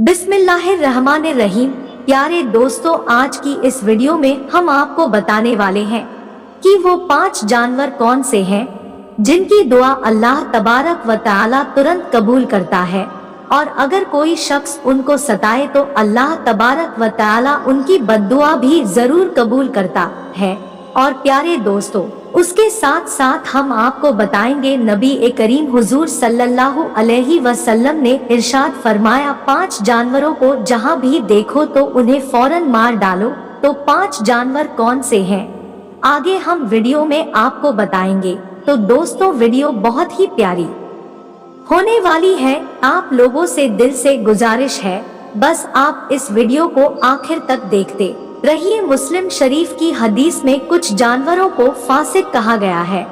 बिस्मिल्लाहिर्रहमानिर्रहीम। प्यारे दोस्तों, आज की इस वीडियो में हम आपको बताने वाले हैं कि वो 5 जानवर कौन से हैं जिनकी दुआ अल्लाह तबारक व तआला तुरंत कबूल करता है, और अगर कोई शख्स उनको सताए तो अल्लाह तबारक व तआला उनकी बद्दुआ भी जरूर कबूल करता है। और प्यारे दोस्तों, उसके साथ साथ हम आपको बताएंगे नबी करीम हुजूर सल्लल्लाहु अलैहि वसल्लम ने इरशाद फरमाया, 5 जानवरों को जहां भी देखो तो उन्हें फौरन मार डालो। तो 5 जानवर कौन से हैं, आगे हम वीडियो में आपको बताएंगे। तो दोस्तों, वीडियो बहुत ही प्यारी होने वाली है। आप लोगों से दिल से गुजारिश है, बस आप इस वीडियो को आखिर तक देखते रहिए। मुस्लिम शरीफ की हदीस में कुछ जानवरों को फासिक कहा गया है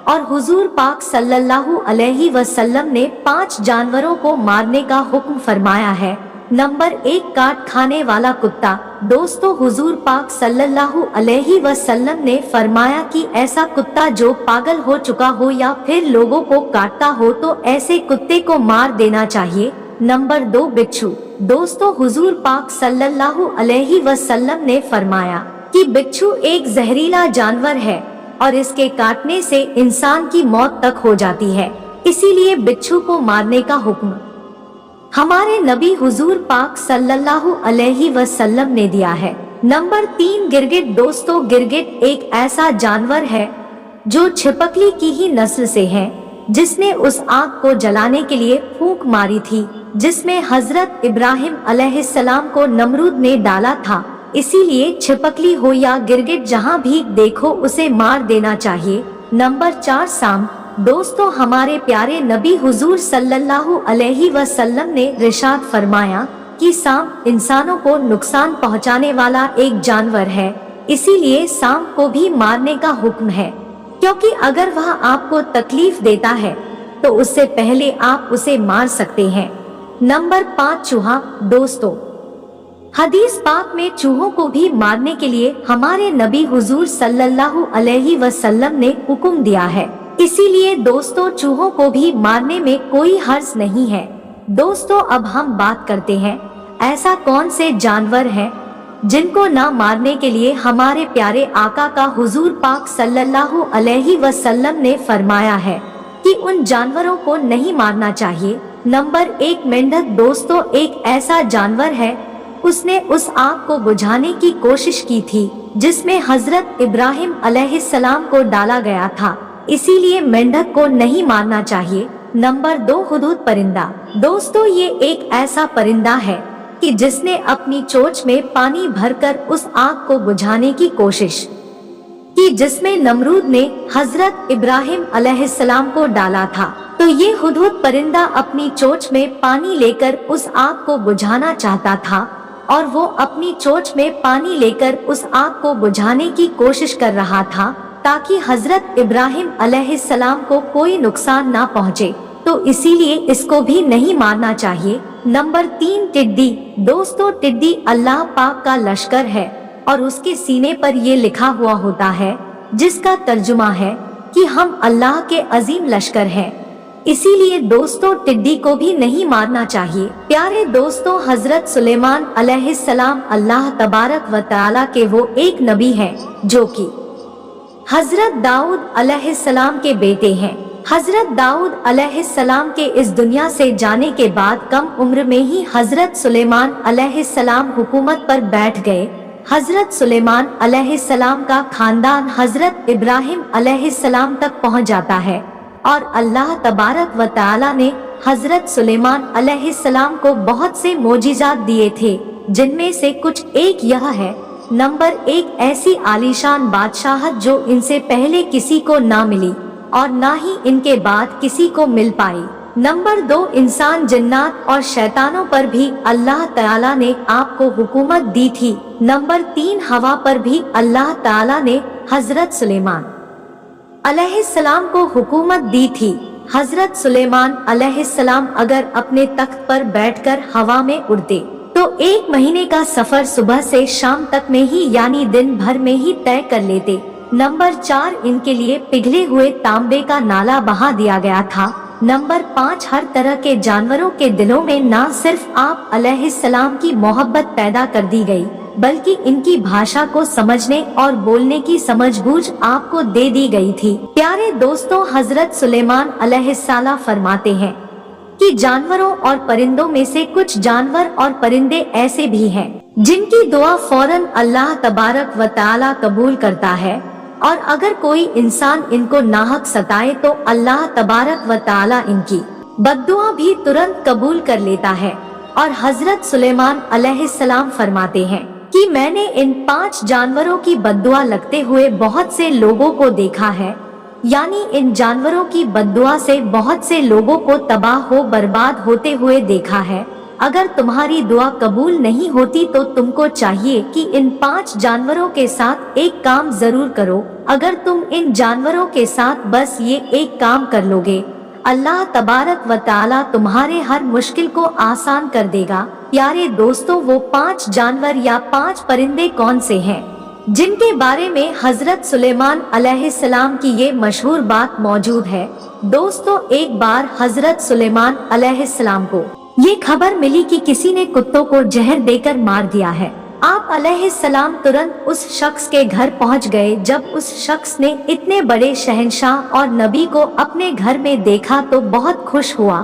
और हुजूर पाक सल्लल्लाहु अलैहि वसल्लम ने 5 जानवरों को मारने का हुक्म फरमाया है। नंबर 1, काट खाने वाला कुत्ता। दोस्तों, हुजूर पाक सल्लल्लाहु अलैहि वसल्लम ने फरमाया कि ऐसा कुत्ता जो पागल हो चुका हो या फिर लोगों को काटता हो तो ऐसे कुत्ते को मार देना चाहिए। नंबर 2, बिच्छू। दोस्तों, हुजूर पाक सल्लल्लाहु अलैहि वसल्लम ने फरमाया कि बिच्छू एक जहरीला जानवर है और इसके काटने से इंसान की मौत तक हो जाती है, इसीलिए बिच्छू को मारने का हुक्म हमारे नबी हुजूर पाक सल्लल्लाहु अलैहि वसल्लम ने दिया है। नंबर 3, गिरगिट। दोस्तों, गिरगिट एक ऐसा जानवर है जो छिपकली की ही नस्ल से है, जिसने उस आग को जलाने के लिए फूंक मारी थी जिसमें हजरत इब्राहिम अलैहिस्सलाम को नमरूद ने डाला था। इसीलिए छिपकली हो या गिरगिट, जहां भी देखो उसे मार देना चाहिए। नंबर 4, सांप। दोस्तों, हमारे प्यारे नबी हुजूर सल्लल्लाहु अलैहि वसल्लम ने इरशाद फरमाया कि सांप इंसानों को नुकसान पहुंचाने वाला एक जानवर है, इसीलिए सांप को भी मारने का हुक्म है, क्योंकि अगर वह आपको तकलीफ देता है तो उससे पहले आप उसे मार सकते हैं। नंबर 5, चूहा। दोस्तों, हदीस पाक में चूहों को भी मारने के लिए हमारे नबी हुजूर सल्लल्लाहु अलैहि वसल्लम ने हुक्म दिया है, इसीलिए दोस्तों चूहों को भी मारने में कोई हर्ज नहीं है। दोस्तों, अब हम बात करते हैं ऐसा कौन से जानवर हैं जिनको ना मारने के लिए हमारे प्यारे आका का हुजूर पाक सल्लल्लाहु अलैहि वसल्लम ने फरमाया है कि उन जानवरों को नहीं मारना चाहिए। नंबर 1, मेंढक। दोस्तों, एक ऐसा जानवर है, उसने उस आग को बुझाने की कोशिश की थी जिसमें हजरत इब्राहिम अलैहिस्सलाम को डाला गया था, इसीलिए मेंढक को नहीं मारना चाहिए। नंबर 2, हुदूद परिंदा। दोस्तों, ये एक ऐसा परिंदा है कि जिसने अपनी चोंच में पानी भरकर उस आग को बुझाने की कोशिश की जिसमें नमरूद ने हजरत इब्राहिम अलैहिस्सलाम को डाला था। तो ये हुदूद परिंदा अपनी चोंच में पानी लेकर उस आग को बुझाना चाहता था और वो अपनी चोंच में पानी लेकर उस आग को बुझाने की कोशिश कर रहा था ताकि हजरत इब्राहिम अलैहिस्सलाम को कोई नुकसान ना पहुँचे, तो इसीलिए इसको भी नहीं मारना चाहिए। नंबर 3, टिड्डी। दोस्तों, टिड्डी अल्लाह पाक का लश्कर है और उसके सीने पर ये लिखा हुआ होता है जिसका तर्जुमा है कि हम अल्लाह के अजीम लश्कर हैं, इसीलिए दोस्तों टिड्डी को भी नहीं मारना चाहिए। प्यारे दोस्तों, हजरत सुलेमान अलैहिस्सलाम अल्लाह तबारक व तआला के वो एक नबी हैं जो कि हजरत दाऊद अलैहिस्सलाम के बेटे हैं। हजरत दाऊद अलैहिस्सलाम के इस दुनिया से जाने के बाद कम उम्र में ही हजरत सुलेमान अलैहिस्सलाम हुकूमत पर बैठ गए। हजरत सुलेमान अलैहिस्सलाम का खानदान हजरत इब्राहिम अलैहिस्सलाम तक पहुंच जाता है और अल्लाह तबारक व तआला ने हजरत सुलेमान अलैहिस्सलाम को बहुत से मोजिज़ात दिए थे, जिनमें से कुछ एक यह है। नंबर 1, ऐसी आलीशान बादशाहत जो इनसे पहले किसी को ना मिली और ना ही इनके बाद किसी को मिल पाई। नंबर 2, इंसान, जिन्नात और शैतानों पर भी अल्लाह ताला ने आपको हुकूमत दी थी। नंबर 3, हवा पर भी अल्लाह ताला ने हजरत सुलेमान अलैहिस्सलाम को हुकूमत दी थी। हजरत सुलेमान अलैहिस्सलाम अगर अपने तख्त पर बैठकर हवा में उड़ते तो 1 महीने का सफर सुबह से शाम तक में ही यानी दिन भर में ही तय कर लेते। नंबर 4, इनके लिए पिघले हुए तांबे का नाला बहा दिया गया था नंबर 5, हर तरह के जानवरों के दिलों में ना सिर्फ आप अलैहिस्सलाम की मोहब्बत पैदा कर दी गई, बल्कि इनकी भाषा को समझने और बोलने की समझबूझ आपको दे दी गई थी। प्यारे दोस्तों, हजरत सुलेमान अलैहिस्सलाम फरमाते हैं कि जानवरों और परिंदों में से कुछ जानवर और परिंदे ऐसे भी हैं जिनकी दुआ फौरन अल्लाह तबारक व तआला कबूल करता है, और अगर कोई इंसान इनको नाहक सताए तो अल्लाह तबारक व तआला इनकी बद्दुआ भी तुरंत कबूल कर लेता है। और हजरत सुलेमान अलैहिस्सलाम फरमाते हैं कि मैंने इन 5 जानवरों की बद्दुआ लगते हुए बहुत से लोगों को देखा है, यानी इन जानवरों की बद्दुआ से बहुत से लोगों को तबाह हो बर्बाद होते हुए देखा है। अगर तुम्हारी दुआ कबूल नहीं होती तो तुमको चाहिए कि इन 5 जानवरों के साथ एक काम जरूर करो। अगर तुम इन जानवरों के साथ बस ये एक काम कर लोगे, अल्लाह तबारक व तआला तुम्हारे हर मुश्किल को आसान कर देगा। प्यारे दोस्तों, वो 5 जानवर या 5 परिंदे कौन से हैं जिनके बारे में हजरत सुलेमान अलैहिस्सलाम की ये मशहूर बात मौजूद है? दोस्तों, एक बार हजरत सुलेमान अलैहिस्सलाम को ये खबर मिली कि किसी ने कुत्तों को जहर देकर मार दिया है। आप अलैहिस्सलाम तुरंत उस शख्स के घर पहुंच गए। जब उस शख्स ने इतने बड़े शहंशाह और नबी को अपने घर में देखा तो बहुत खुश हुआ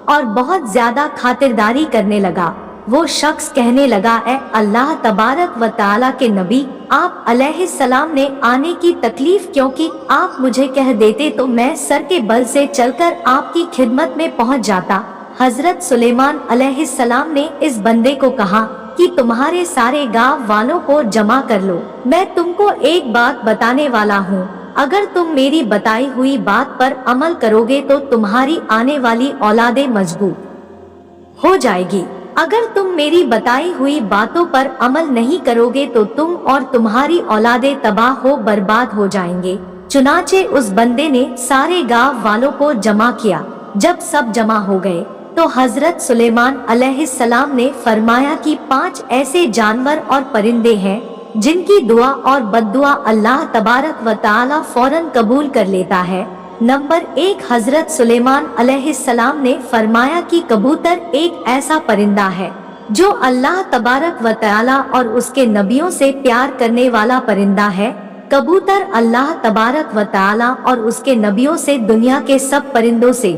और बहुत ज्यादा खातिरदारी करने लगा। वो शख्स कहने लगा, ए अल्लाह तबारक व तआला के नबी, आप अलैहिस्सलाम ने आने की तकलीफ क्योंकि आप मुझे कह देते तो मैं सर के बल से चलकर आपकी खिदमत में पहुंच जाता। हजरत सुलेमान अलैहिस्सलाम ने इस बंदे को कहा कि तुम्हारे सारे गांव वालों को जमा कर लो, मैं तुमको एक बात बताने वाला हूँ। अगर तुम मेरी बताई हुई बात पर अमल करोगे तो तुम्हारी आने वाली औलादे मजबूत हो जाएगी। अगर तुम मेरी बताई हुई बातों पर अमल नहीं करोगे तो तुम और तुम्हारी औलादे तबाह हो बर्बाद हो जाएंगे। चुनाचे उस बंदे ने सारे गांव वालों को जमा किया। जब सब जमा हो गए तो हजरत सुलेमान अलैहिस्सलाम ने फरमाया कि 5 ऐसे जानवर और परिंदे हैं जिनकी दुआ और बद्दुआ अल्लाह तबारक व तआला फौरन कबूल कर लेता है। नंबर 1, हजरत सुलेमान अलैहिस्सलाम ने फरमाया कि कबूतर एक ऐसा परिंदा है जो अल्लाह तबारक व तआला और उसके नबियों से प्यार करने वाला परिंदा है। कबूतर अल्लाह तबारक व तआला और उसके नबियों से दुनिया के सब परिंदों से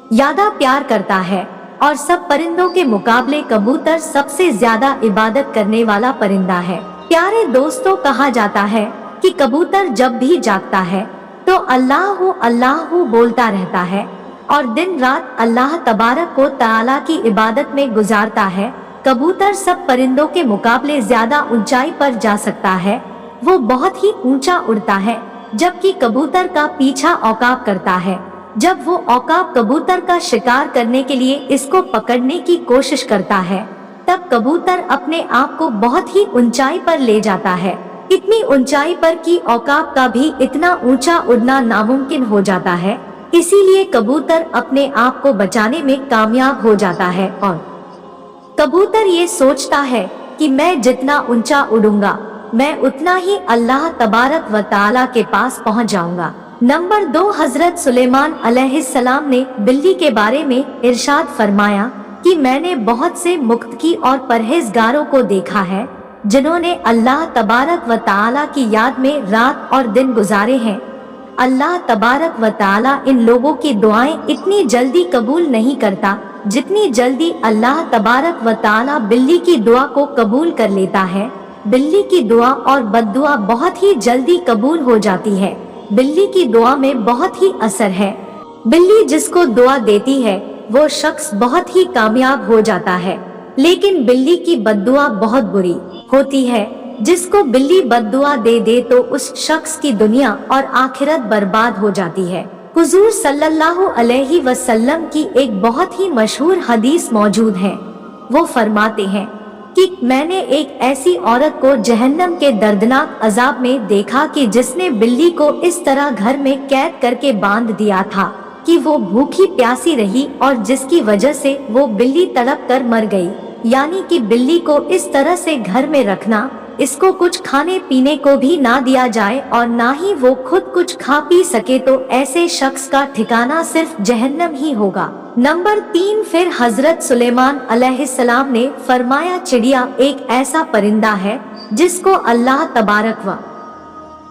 ज्यादा प्यार करता है, और सब परिंदों के मुकाबले कबूतर सबसे ज्यादा इबादत करने वाला परिंदा है। प्यारे दोस्तों, कहा जाता है कि कबूतर जब भी जागता है तो अल्लाहू अल्लाहू बोलता रहता है और दिन रात अल्लाह तबारक को तआला की इबादत में गुजारता है। कबूतर सब परिंदों के मुकाबले ज्यादा ऊंचाई पर जा सकता है, वो बहुत ही ऊंचा उड़ता है, जबकि कबूतर का पीछा औकाब करता है। जब वो औकाब कबूतर का शिकार करने के लिए इसको पकड़ने की कोशिश करता है, तब कबूतर अपने आप को बहुत ही ऊंचाई पर ले जाता है, इतनी ऊंचाई पर कि औकाब का भी इतना ऊंचा उड़ना नामुमकिन हो जाता है। इसीलिए कबूतर अपने आप को बचाने में कामयाब हो जाता है और कबूतर ये सोचता है कि मैं जितना ऊंचा उड़ूंगा मैं उतना ही अल्लाह तबारक व तआला के पास पहुंच जाऊंगा। नंबर 2, हजरत सुलेमान अलैहिस्सलाम ने बिल्ली के बारे में इरशाद फरमाया कि मैंने बहुत से मुत्तकी और परहेजगारों को देखा है जिन्होंने अल्लाह तबारक व तआला की याद में रात और दिन गुजारे हैं। अल्लाह तबारक व तआला इन लोगों की दुआएं इतनी जल्दी कबूल नहीं करता जितनी जल्दी अल्लाह तबारक व तआला बिल्ली की दुआ को कबूल कर लेता है। बिल्ली की दुआ और बद्दुआ बहुत ही जल्दी कबूल हो जाती है। बिल्ली की दुआ में बहुत ही असर है। बिल्ली जिसको दुआ देती है वो शख्स बहुत ही कामयाब हो जाता है, लेकिन बिल्ली की बद्दुआ बहुत बुरी होती है। जिसको बिल्ली बद्दुआ दे तो उस शख्स की दुनिया और आखिरत बर्बाद हो जाती है। हुजूर सल्लल्लाहु अलैहि वसल्लम की एक बहुत ही मशहूर हदीस मौजूद है। वो फरमाते हैं कि मैंने एक ऐसी औरत को जहन्नम के दर्दनाक अजाब में देखा कि जिसने बिल्ली को इस तरह घर में कैद करके बांध दिया था कि वो भूखी प्यासी रही और जिसकी वजह से वो बिल्ली तड़प कर मर गई। यानी कि बिल्ली को इस तरह से घर में रखना इसको कुछ खाने पीने को भी ना दिया जाए और ना ही वो खुद कुछ खा पी सके तो ऐसे शख्स का ठिकाना सिर्फ जहन्नम ही होगा। नंबर 3, फिर हजरत सुलेमान अलैहिस्सलाम ने फरमाया, चिड़िया एक ऐसा परिंदा है जिसको अल्लाह तबारक व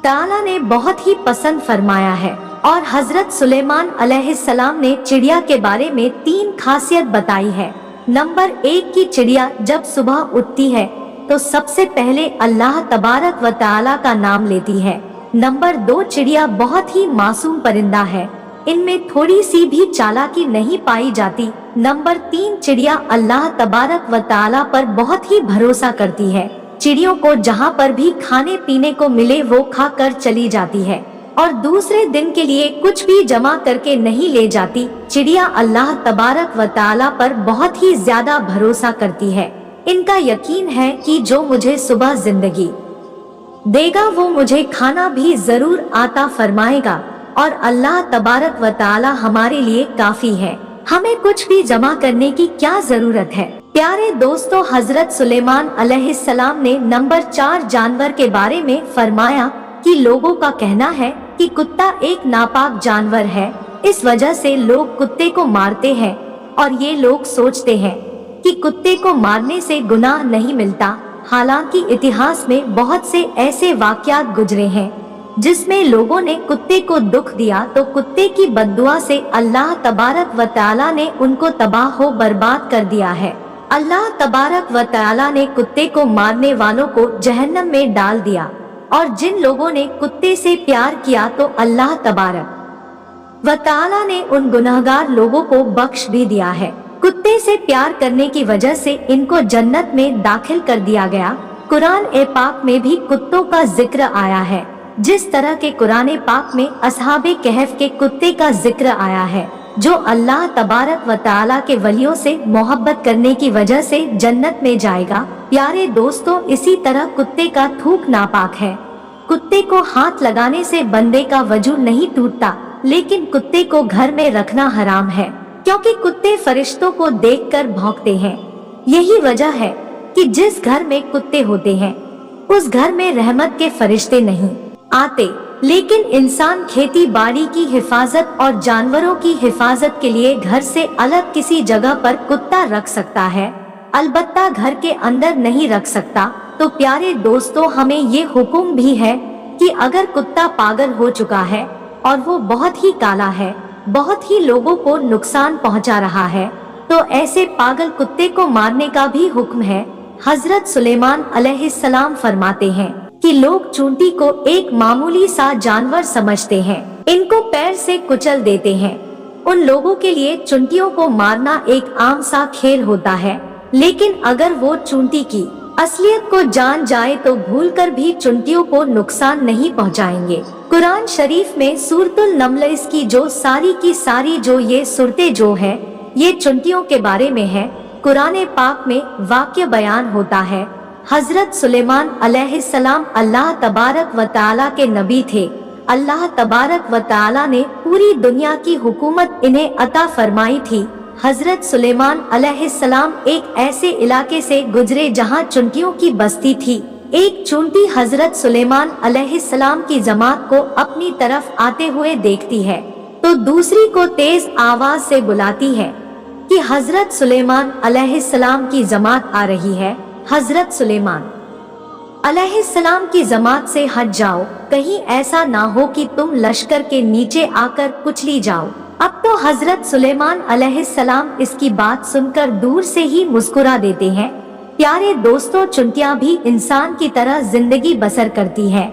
तआला ने बहुत ही पसंद फरमाया है। और हजरत सुलेमान अलैहिस्सलाम ने चिड़िया के बारे में 3 खासियत बताई है। नंबर 1 की चिड़िया जब सुबह उठती है तो सबसे पहले अल्लाह तबारक व तआला का नाम लेती है। नंबर 2, चिड़िया बहुत ही मासूम परिंदा है, इनमें थोड़ी सी भी चालाकी नहीं पाई जाती। नंबर 3, चिड़िया अल्लाह तबारक व तआला पर बहुत ही भरोसा करती है। चिड़ियों को जहाँ पर भी खाने पीने को मिले वो खा कर चली जाती है और दूसरे दिन के लिए कुछ भी जमा करके नहीं ले जाती। चिड़िया अल्लाह तबारक व तआला पर बहुत ही ज्यादा भरोसा करती है। इनका यकीन है कि जो मुझे सुबह जिंदगी देगा वो मुझे खाना भी जरूर आता फरमाएगा और अल्लाह तबारक व तआला हमारे लिए काफी है, हमें कुछ भी जमा करने की क्या जरूरत है। प्यारे दोस्तों, हजरत सुलेमान अलैहिस्सलाम ने नंबर 4 जानवर के बारे में फरमाया कि लोगों का कहना है कि कुत्ता एक नापाक जानवर है, इस वजह से लोग कुत्ते को मारते हैं और ये लोग सोचते हैं कि कुत्ते को मारने से गुनाह नहीं मिलता। हालांकि इतिहास में बहुत से ऐसे वाक़यात गुजरे हैं जिसमें लोगों ने कुत्ते को दुख दिया तो कुत्ते की बद्दुआ से अल्लाह तबारक व तआला ने उनको तबाह बर्बाद कर दिया है। अल्लाह तबारक व तआला ने कुत्ते को मारने वालों को जहन्नम में डाल दिया और जिन लोगों ने कुत्ते से प्यार किया तो अल्लाह तबारक व तआला ने उन गुनहगार लोगों को बख्श भी दिया है। कुत्ते से प्यार करने की वजह से इनको जन्नत में दाखिल कर दिया गया। कुरान ए पाक में भी कुत्तों का जिक्र आया है, जिस तरह के कुरान पाक में असहाबे कहफ के कुत्ते का जिक्र आया है जो अल्लाह तबारक व तआला के वलियों से मोहब्बत करने की वजह से जन्नत में जाएगा। प्यारे दोस्तों, इसी तरह कुत्ते का थूक नापाक है। कुत्ते को हाथ लगाने से बंदे का वजू नहीं टूटता, लेकिन कुत्ते को घर में रखना हराम है क्योंकि कुत्ते फरिश्तों को देखकर भौंकते हैं। यही वजह है कि जिस घर में कुत्ते होते हैं उस घर में रहमत के फरिश्ते नहीं आते। लेकिन इंसान खेती बाड़ी की हिफाजत और जानवरों की हिफाजत के लिए घर से अलग किसी जगह पर कुत्ता रख सकता है, अलबत्ता घर के अंदर नहीं रख सकता। तो प्यारे दोस्तों, हमें ये हुक्म भी है कि अगर कुत्ता पागल हो चुका है और वो बहुत ही काला है, बहुत ही लोगों को नुकसान पहुंचा रहा है, तो ऐसे पागल कुत्ते को मारने का भी हुक्म है। हजरत सुलेमान अलैहिस्सलाम फरमाते हैं कि लोग चूंटी को एक मामूली सा जानवर समझते हैं, इनको पैर से कुचल देते हैं। उन लोगों के लिए चुंटियों को मारना एक आम सा खेल होता है, लेकिन अगर वो चूंटी की असलियत को जान जाए तो भूलकर भी चुंटियों को नुकसान नहीं पहुंचाएंगे। कुरान शरीफ में सूरतुल नमल इसकी जो सारी की सारी जो ये सूरतें जो है ये चुंटियों के बारे में है। कुरान पाक में वाक्य बयान होता है, हजरत सुलेमान अलैहिस्सलाम अल्लाह तबारक व तआला के नबी थे। अल्लाह तबारक व तआला ने पूरी दुनिया की हुकूमत इन्हें अता फरमाई थी। हजरत सुलेमान अलैहिस्सलाम एक ऐसे इलाके से गुजरे जहां चुंटियों की बस्ती थी। एक चूंटी हजरत सुलेमान अलैहिस्सलाम की जमात को अपनी तरफ आते हुए देखती है तो दूसरी को तेज आवाज से बुलाती है कि हजरत सुलेमान अलैहिस्सलाम की जमात आ रही है। हजरत सुलेमान अलैहिस्सलाम की जमात से हट जाओ, कहीं ऐसा ना हो कि तुम लश्कर के नीचे आकर कुचली जाओ। अब तो हजरत सुलेमान अलैहिस्सलाम इसकी बात सुनकर दूर से ही मुस्कुरा देते हैं। प्यारे दोस्तों, चुंटियां भी इंसान की तरह जिंदगी बसर करती हैं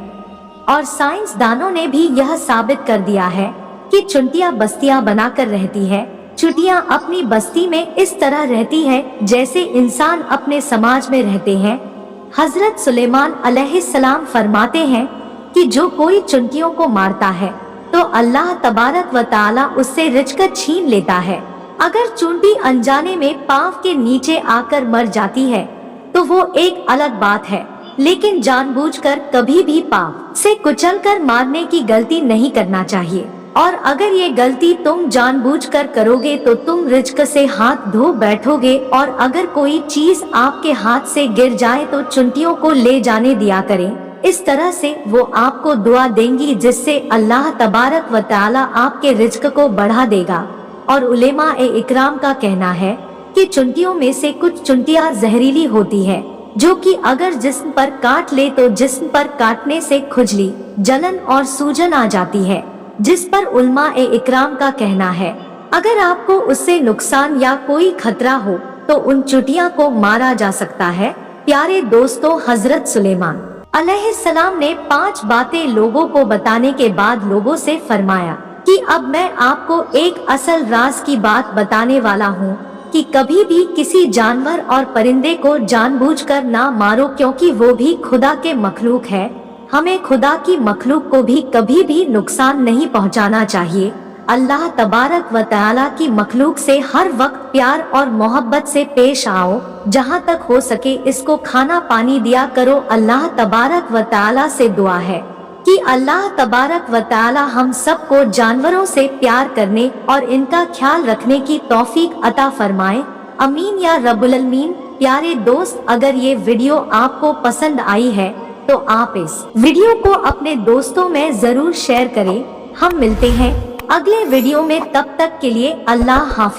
और साइंसदानों ने भी यह साबित कर दिया है कि चुंटियां बस्तियां बनाकर रहती है। चुंटियां अपनी बस्ती में इस तरह रहती है जैसे इंसान अपने समाज में रहते हैं। हजरत सुलेमान अलैहिस्सलाम फरमाते हैं कि जो कोई चुंटियों को मारता है तो अल्लाह तबारक व तआला उससे रिज़्क़ छीन लेता है। अगर चूंटी अनजाने में पाँव के नीचे आकर मर जाती है तो वो एक अलग बात है, लेकिन जानबूझकर कभी भी पाँव से कुचलकर मारने की गलती नहीं करना चाहिए। और अगर ये गलती तुम जानबूझकर करोगे तो तुम रिज्क से हाथ धो बैठोगे, और अगर कोई चीज आपके हाथ से गिर जाए तो चुनटियों को ले जाने दिया करें। इस तरह से वो आपको दुआ देंगी जिससे अल्लाह तबारक व तआला आपके रिज्क को बढ़ा देगा। और उलेमा ए इकराम का कहना है कि चुनटियों में से कुछ चुनटियां जहरीली होती है, जो कि अगर जिस्म पर काट ले तो जिस्म पर काटने से खुजली, जलन और सूजन आ जाती है, जिस पर उलमा ए इकराम का कहना है अगर आपको उससे नुकसान या कोई खतरा हो तो उन चुटियां को मारा जा सकता है। प्यारे दोस्तों, हजरत सुलेमान अलैहिस्सलाम ने 5 बातें लोगों को बताने के बाद लोगों से फरमाया कि अब मैं आपको एक असल राज की बात बताने वाला हूँ कि कभी भी किसी जानवर और परिंदे को जानबूझकर ना मारो, क्योंकि वो भी खुदा के मखलूक है। हमें खुदा की मखलूक को भी कभी भी नुकसान नहीं पहुंचाना चाहिए। अल्लाह तबारक व तआला की मखलूक से हर वक्त प्यार और मोहब्बत से पेश आओ। जहाँ तक हो सके इसको खाना पानी दिया करो। अल्लाह तबारक व तआला से दुआ है कि अल्लाह तबारक व तआला हम सबको जानवरों से प्यार करने और इनका ख्याल रखने की तौफीक अता फरमाए। अमीन या रब्बुल आलमीन। प्यारे दोस्त, अगर ये वीडियो आपको पसंद आई है तो आप इस वीडियो को अपने दोस्तों में जरूर शेयर करें। हम मिलते हैं अगले वीडियो में, तब तक के लिए अल्लाह हाफिज।